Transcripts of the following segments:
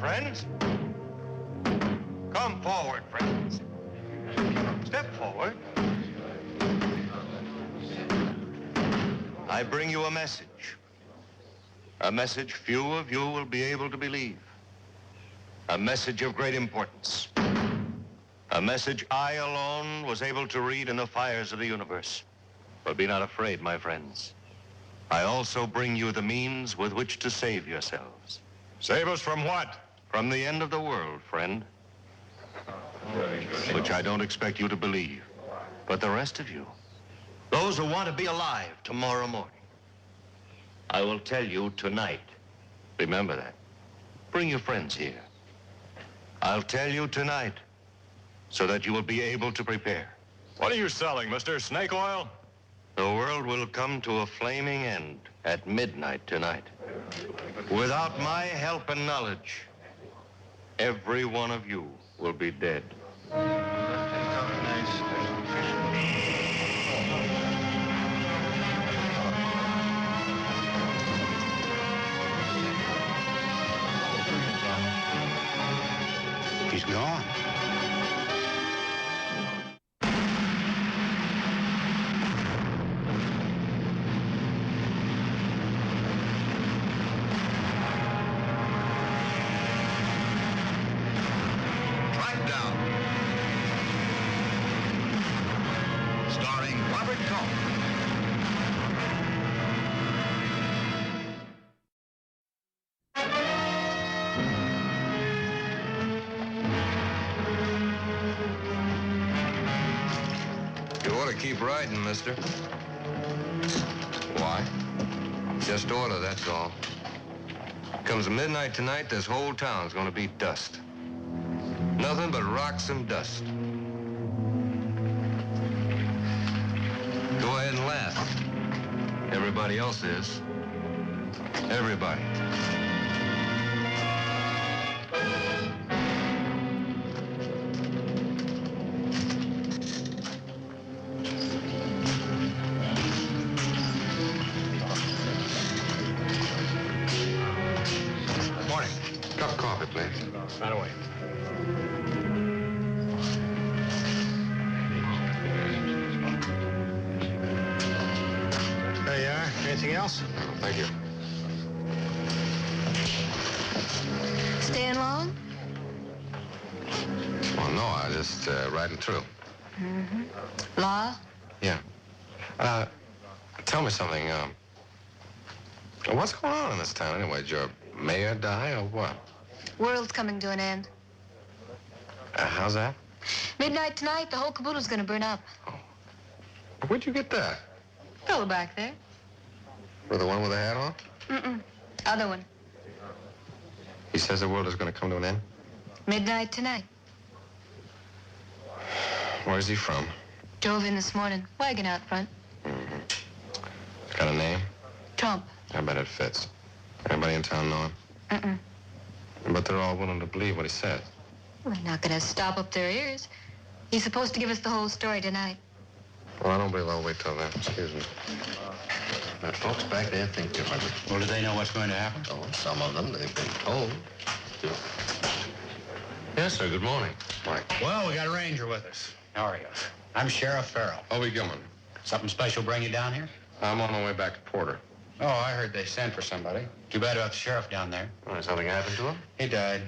friends. Come forward, friends. Step forward. I bring you a message. A message few of you will be able to believe. A message of great importance. A message I alone was able to read in the fires of the universe. But be not afraid, my friends. I also bring you the means with which to save yourselves. Save us from what? From the end of the world, friend. Which I don't expect you to believe. But the rest of you, those who want to be alive tomorrow morning, I will tell you tonight. Remember that. Bring your friends here. I'll tell you tonight so that you will be able to prepare. What are you selling, mister? Snake oil? The world will come to a flaming end at midnight tonight. Without my help and knowledge, every one of you will be dead. He's gone. Trackdown. Starring Robert Cohn. You ought to keep riding, mister. Why? Just order, that's all. Comes midnight tonight, this whole town's gonna be dust. Nothing but rocks and dust. Go ahead and laugh. Everybody else is. Everybody. Morning. Cup of coffee, please. Right away. There you are. Anything else? Thank you. Staying long? Well, no, I just riding through. Law? Yeah. Tell me something. What's going on in this town anyway? Did your mayor die or what? World's coming to an end. How's that? Midnight tonight, the whole caboodle's gonna burn up. Where'd you get that? Fellow back there. With the one with the hat on? Mm-mm. Other one. He says the world is going to come to an end. Midnight tonight. Where's he from? Drove in this morning. Wagon out front. Got a name? Trump. I bet it fits. Anybody in town know him? Mm-mm. But they're all willing to believe what he says. Well, they're not gonna stop up their ears. He's supposed to give us the whole story tonight. Well, I don't believe I'll wait till then. Excuse me. But folks back there think differently. Well, do they know what's going to happen? Oh, some of them, they've been told. Yes, sir. Good morning. Mike. Well, we got a ranger with us. How are you? I'm Sheriff Farrell. Obi Gilman. Something special bring you down here? I'm on my way back to Porter. Oh, I heard they sent for somebody. Too bad about the sheriff down there. Oh, something happened to him? He died.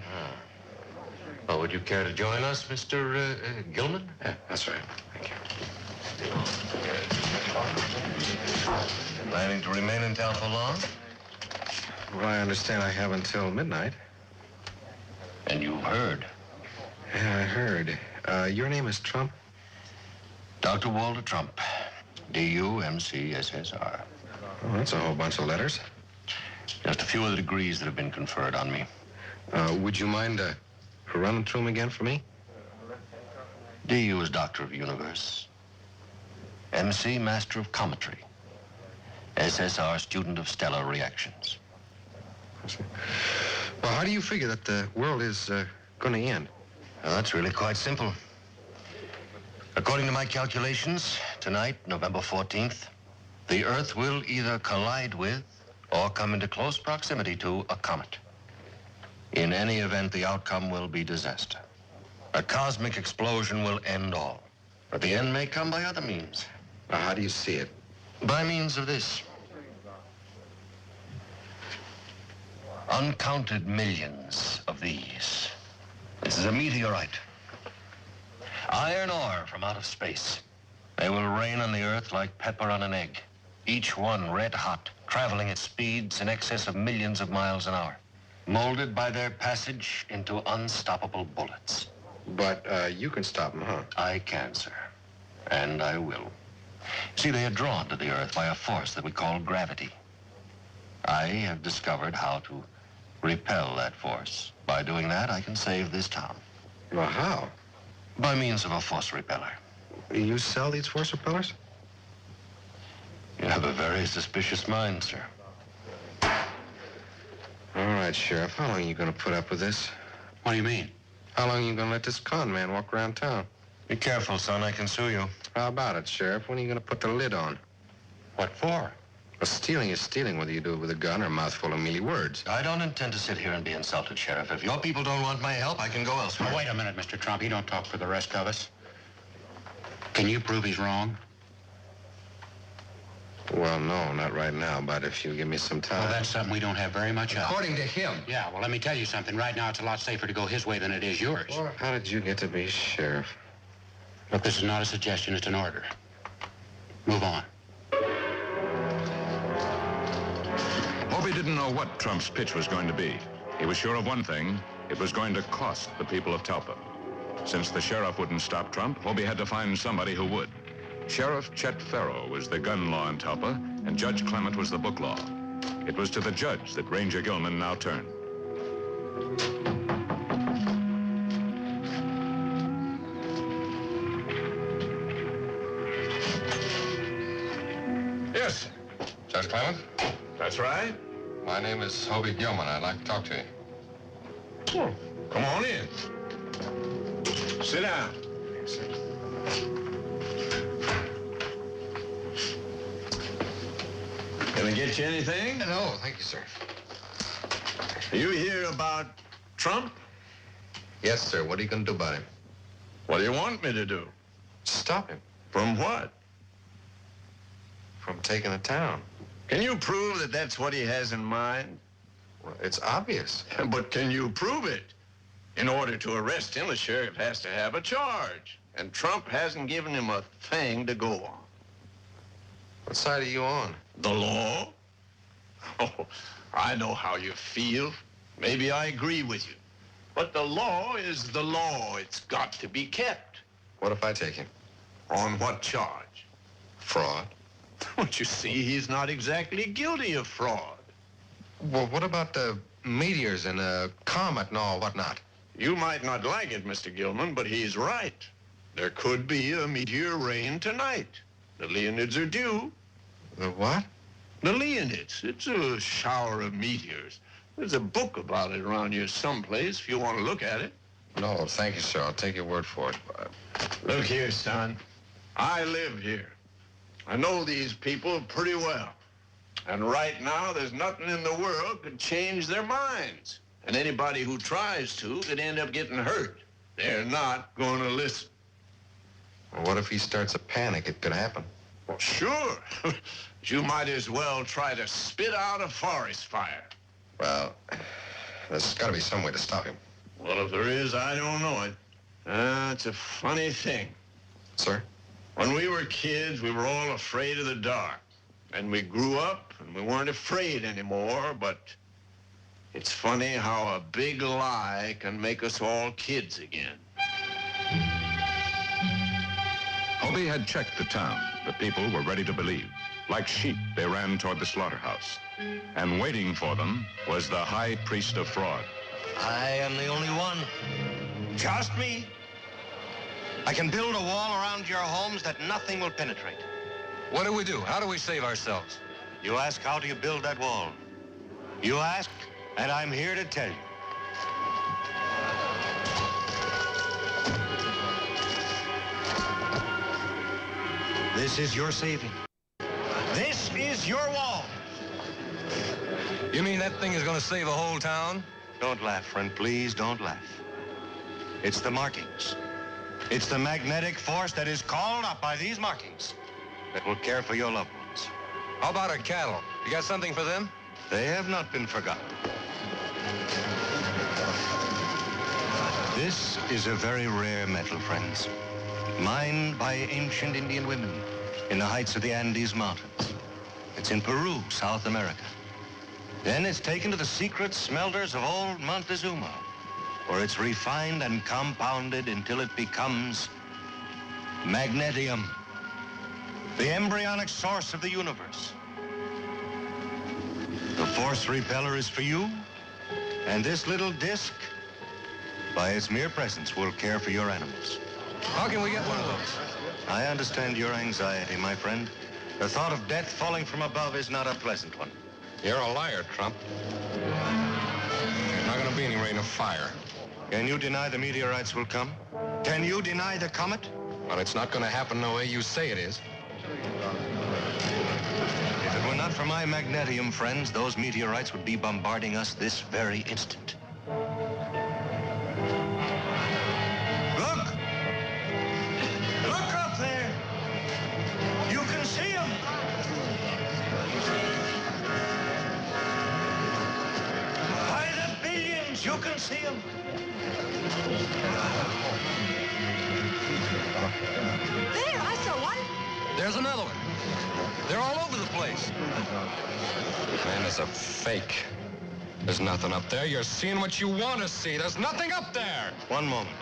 Well, would you care to join us, Mr. Gilman? Yeah, that's right. Thank you. Planning to remain in town for long? Well, I understand I have until midnight. And you've heard. Yeah, I heard. Your name is Trump? Dr. Walter Trump. D-U-M-C-S-S-R. Oh, that's a whole bunch of letters. Just a few of the degrees that have been conferred on me. Would you mind running through them again for me? D.U. is Doctor of Universe. M.C. Master of Cometry. S.S.R. Student of Stellar Reactions. Well, how do you figure that the world is going to end? Well, that's really quite simple. According to my calculations, tonight, November 14th, the Earth will either collide with or come into close proximity to a comet. In any event, the outcome will be disaster. A cosmic explosion will end all. But the end may come by other means. Now, how do you see it? By means of this. Uncounted millions of these. This is a meteorite. Iron ore from out of space. They will rain on the earth like pepper on an egg. Each one red hot, traveling at speeds in excess of millions of miles an hour. Molded by their passage into unstoppable bullets. But you can stop them, huh? I can, sir. And I will. See, they are drawn to the earth by a force that we call gravity. I have discovered how to repel that force. By doing that, I can save this town. Well, how? By means of a force repeller. You sell these force repellers? You have a very suspicious mind, sir. All right, Sheriff. How long are you going to put up with this? What do you mean? How long are you going to let this con man walk around town? Be careful, son. I can sue you. How about it, Sheriff? When are you going to put the lid on? What for? Well, stealing is stealing, whether you do it with a gun or a mouthful of mealy words. I don't intend to sit here and be insulted, Sheriff. If your people don't want my help, I can go elsewhere. Now, wait a minute, Mr. Trump. You don't talk for the rest of us. Can you prove he's wrong? Well, no, not right now, but if you give me some time... Well, that's something we don't have very much of. According to him. Yeah, well, let me tell you something. Right now, it's a lot safer to go his way than it is yours. Well, how did you get to be sheriff? Look, this is not a suggestion. It's an order. Move on. Hobie didn't know what Trump's pitch was going to be. He was sure of one thing. It was going to cost the people of Talpa. Since the sheriff wouldn't stop Trump, Hobie had to find somebody who would. Sheriff Chet Farrow was the gun law in Talpa, and Judge Clement was the book law. It was to the judge that Ranger Gilman now turned. Yes. Judge Clement? That's right. My name is Hobie Gilman. I'd like to talk to you. Oh, come on in. Sit down. Can I get you anything? No, thank you, sir. You hear about Trump? Yes, sir. What are you going to do about him? What do you want me to do? Stop him From what? from taking the town. Can you prove that that's what he has in mind? Well, it's obvious. But can you prove it? In order to arrest him, the sheriff has to have a charge. And Trump hasn't given him a thing to go on. What side are you on? The law? Oh, I know how you feel. Maybe I agree with you. But the law is the law. It's got to be kept. What if I take him? On what charge? Fraud. Don't you see, he's not exactly guilty of fraud. Well, what about the meteors and the comet and all whatnot? You might not like it, Mr. Gilman, but he's right. There could be a meteor rain tonight. The Leonids are due. The what? The Leonids. It's a shower of meteors. There's a book about it around here someplace if you want to look at it. No, thank you, sir. I'll take your word for it. Look here, son. I live here. I know these people pretty well. And right now, there's nothing in the world could change their minds. And anybody who tries to could end up getting hurt. They're not going to listen. Well, what if he starts a panic? It could happen. Well, sure. But you might as well try to spit out a forest fire. Well, there's got to be some way to stop him. Well, if there is, I don't know it. It's a funny thing. Sir? When we were kids, we were all afraid of the dark. And we grew up, and we weren't afraid anymore, but it's funny how a big lie can make us all kids again. Hobie had checked the town. The people were ready to believe. Like sheep, they ran toward the slaughterhouse. And waiting for them was the high priest of fraud. I am the only one. Just me. I can build a wall around your homes that nothing will penetrate. What do we do? How do we save ourselves? You ask, how do you build that wall? You ask, and I'm here to tell you. This is your saving. This is your wall. You mean that thing is going to save a whole town? Don't laugh, friend. Please don't laugh. It's the markings. It's the magnetic force that is called up by these markings that will care for your loved ones. How about our cattle? You got something for them? They have not been forgotten. This is a very rare metal, friends. Mined by ancient Indian women in the heights of the Andes Mountains. It's in Peru, South America. Then it's taken to the secret smelters of old Montezuma, where it's refined and compounded until it becomes magnetium, the embryonic source of the universe. The force repeller is for you, and this little disc, by its mere presence, will care for your animals. How can we get one of those? I understand your anxiety, my friend. The thought of death falling from above is not a pleasant one. You're a liar, Trump. There's not going to be any rain of fire. Can you deny the meteorites will come? Can you deny the comet? But it's not going to happen the way you say it is. If it were not for my magnetium, friends, those meteorites would be bombarding us this very instant. Look! Look up there! You can see them! By the billions, you can see them! There, I saw one. There's another one. They're all over the place. Man, it's a fake. There's nothing up there. You're seeing what you want to see. There's nothing up there. One moment.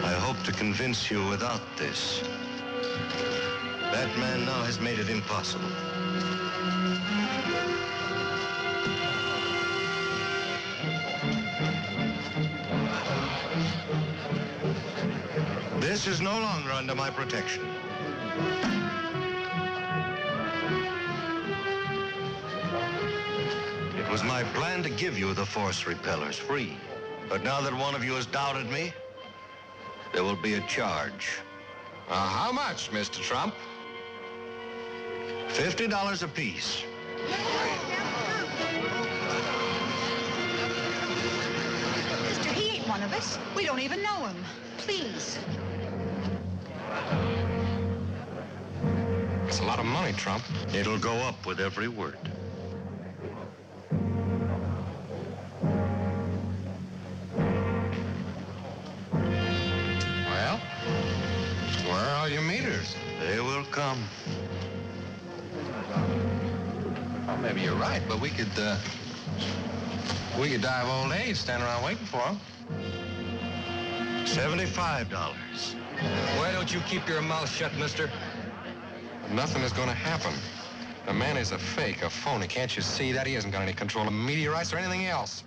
I hope to convince you without this. That man now has made it impossible. This is no longer under my protection. It was my plan to give you the force repellers free. But now that one of you has doubted me, there will be a charge. How much, Mr. Trump? $50 apiece. Mister, he ain't one of us. We don't even know him. Please. It's a lot of money, Trump. It'll go up with every word. Well, where are your meters? They will come. Well, maybe you're right, but we could die of old age standing around waiting for them. $75. Why don't you keep your mouth shut, mister? Nothing is going to happen. The man is a fake, a phony. Can't you see that? He hasn't got any control of meteorites or anything else.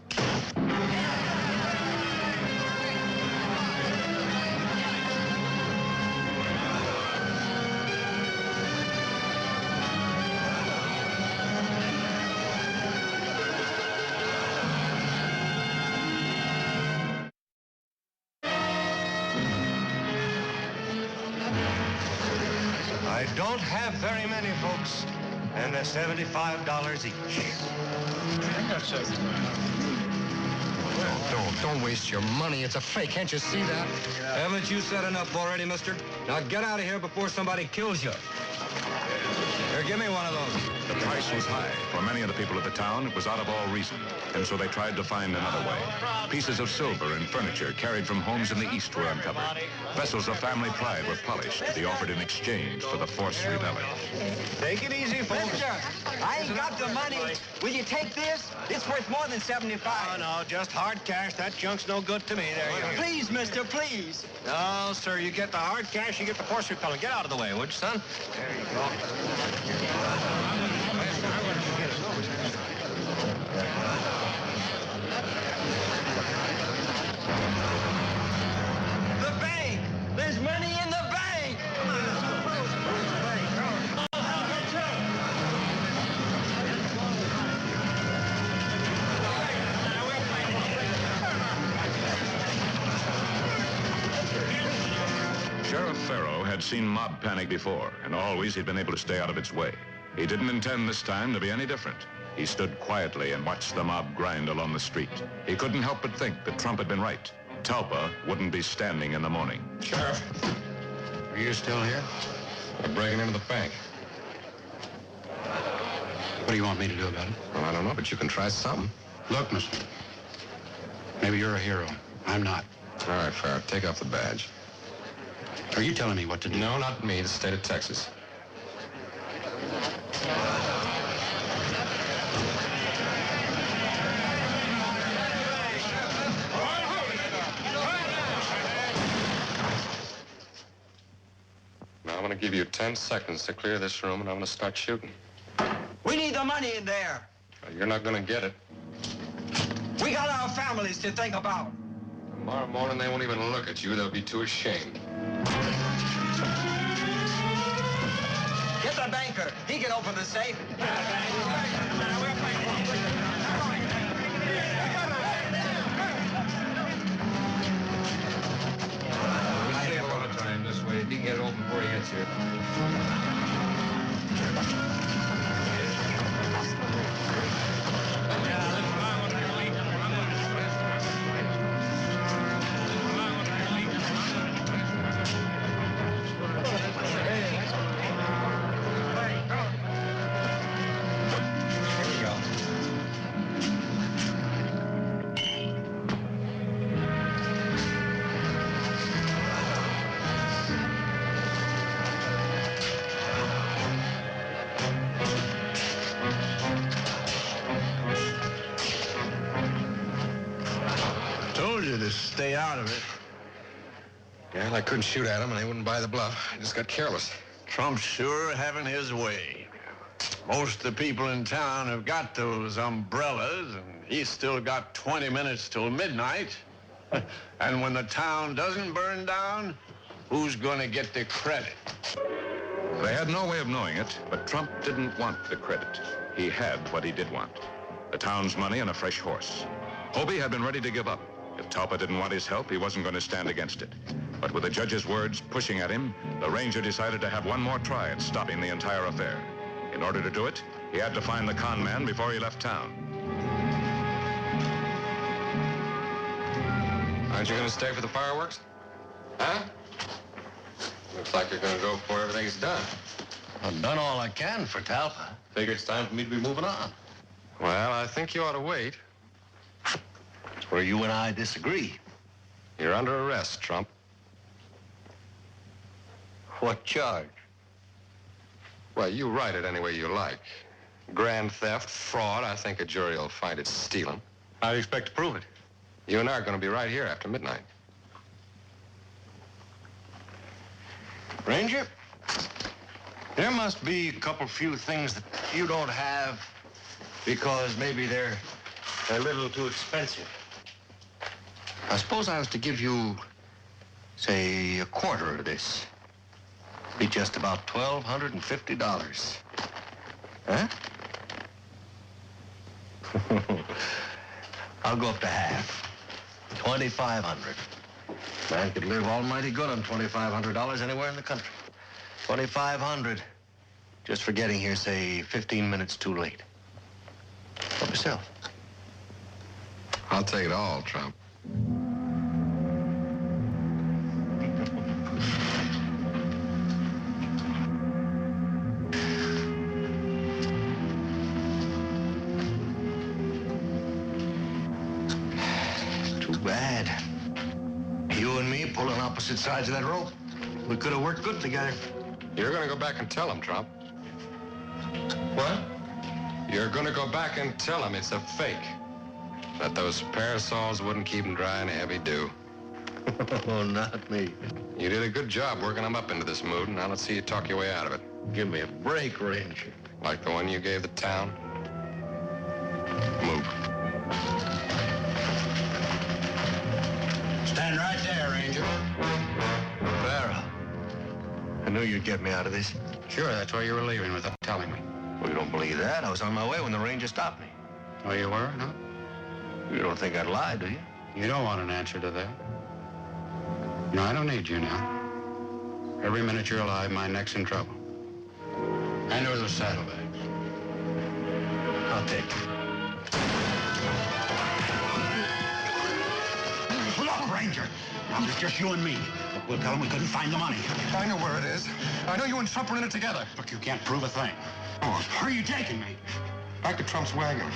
I don't have very many, folks, and they're $75 each. Don't waste your money. It's a fake. Can't you see that? Haven't you said enough already, mister? Now get out of here before somebody kills you. Here, give me one of those. The price was high. For many of the people of the town, it was out of all reason. And so they tried to find another way. Pieces of silver and furniture carried from homes in the East were uncovered. Vessels of family pride were polished to be offered in exchange for the force repeller. Take it easy, folks. Mister, I ain't got the money. Will you take this? It's worth more than 75. No, just hard cash. That junk's no good to me. There you go. Please, mister, please. No, sir, you get the hard cash, you get the force repellent. Get out of the way, would you, son? There you go. The bank! There's money in the bank! Sheriff Farrow had seen mob panic before, and always he'd been able to stay out of its way. He didn't intend this time to be any different. He stood quietly and watched the mob grind along the street. He couldn't help but think that Trump had been right. Talpa wouldn't be standing in the morning. Sheriff, are you still here? We're breaking into the bank. What do you want me to do about it? Well, I don't know, but you can try something. Look, mister. Maybe you're a hero. I'm not. All right, Farrah, take off the badge. Are you telling me what to do? No, not me, the state of Texas. Now, I'm going to give you 10 seconds to clear this room, and I'm going to start shooting. We need the money in there. You're not going to get it. We got our families to think about. Tomorrow morning, they won't even look at you. They'll be too ashamed. Get the banker. He can open the safe. This way. He can get it open before he gets here. Told you to stay out of it. Yeah, I couldn't shoot at him, and they wouldn't buy the bluff. I just got careless. Trump's sure having his way. Most of the people in town have got those umbrellas, and he's still got 20 minutes till midnight. And when the town doesn't burn down, who's going to get the credit? They had no way of knowing it, but Trump didn't want the credit. He had what he did want: the town's money and a fresh horse. Hobie had been ready to give up. If Talpa didn't want his help, he wasn't going to stand against it. But with the judge's words pushing at him, the ranger decided to have one more try at stopping the entire affair. In order to do it, he had to find the con man before he left town. Aren't you going to stay for the fireworks? Huh? Looks like you're going to go before everything's done. I've done all I can for Talpa. Figure it's time for me to be moving on. Well, I think you ought to wait. It's where you and I disagree. You're under arrest, Trump. What charge? Well, you write it any way you like. Grand theft, fraud, I think a jury will find it's stealing. How do you expect to prove it? You and I are going to be right here after midnight. Ranger, there must be a few things that you don't have because maybe they're a little too expensive. I suppose I was to give you, say, a quarter of this. Be just about $1,250. Huh? I'll go up to half. $2,500. Man could live almighty good on $2,500 anywhere in the country. $2,500 just for getting here, say, 15 minutes too late. Help yourself. I'll take it all, Trump. Too bad. You and me pulling opposite sides of that rope. We could have worked good together. You're going to go back and tell him, Trump. What? You're going to go back and tell him it's a fake. That those parasols wouldn't keep him dry in a heavy dew. Oh, not me. You did a good job working him up into this mood, and now let's see you talk your way out of it. Give me a break, Ranger. Like the one you gave the town. Move. Stand right there, Ranger. Farrah, I knew you'd get me out of this. Sure, that's why you were leaving without telling me. Well, you don't believe that. I was on my way when the Ranger stopped me. Oh, you were, no? You don't think I'd lie, do you? You don't want an answer to that. No, I don't need you now. Every minute you're alive, my neck's in trouble. Hand over those saddlebags. Dick. Look, Ranger. Now, it's just you and me. Look, we'll tell them we couldn't find the money. I know where it is. I know you and Trump are in it together. Look, you can't prove a thing. Oh, are you taking me? Back to Trump's wagon.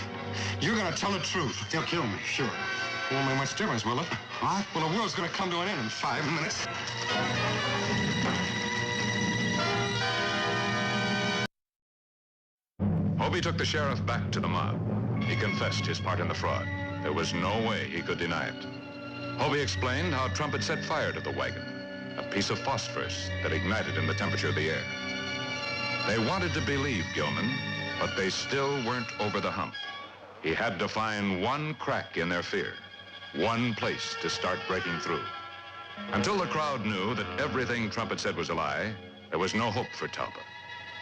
You're gonna tell the truth. They'll kill me, sure. Won't make much difference, will it? What? Well, the world's gonna come to an end in 5 minutes. Hobie took the sheriff back to the mob. He confessed his part in the fraud. There was no way he could deny it. Hobie explained how Trump had set fire to the wagon, a piece of phosphorus that ignited in the temperature of the air. They wanted to believe Gilman, but they still weren't over the hump. He had to find one crack in their fear, one place to start breaking through. Until the crowd knew that everything Trump had said was a lie, there was no hope for Talpa.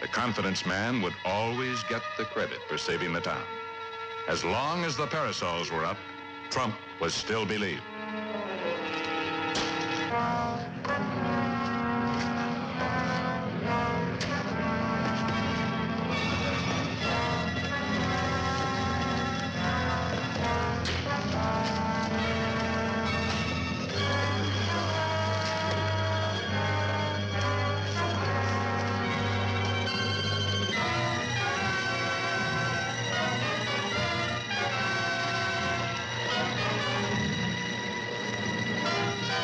The confidence man would always get the credit for saving the town. As long as the parasols were up, Trump was still believed.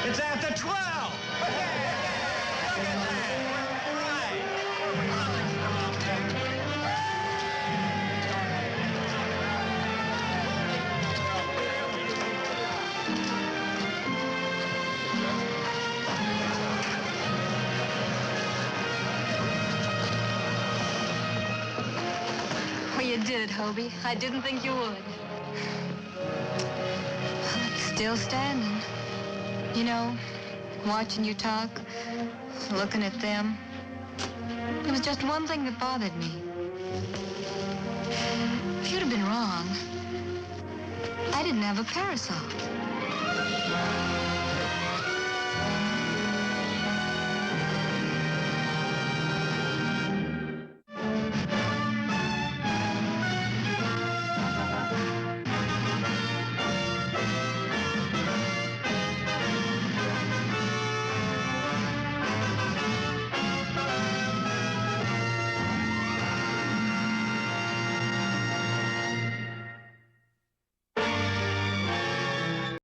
It's after 12! Well, you did it, Hobie. I didn't think you would. Well, it's still standing. You know, watching you talk, looking at them, there was just one thing that bothered me. If you'd have been wrong, I didn't have a parasol.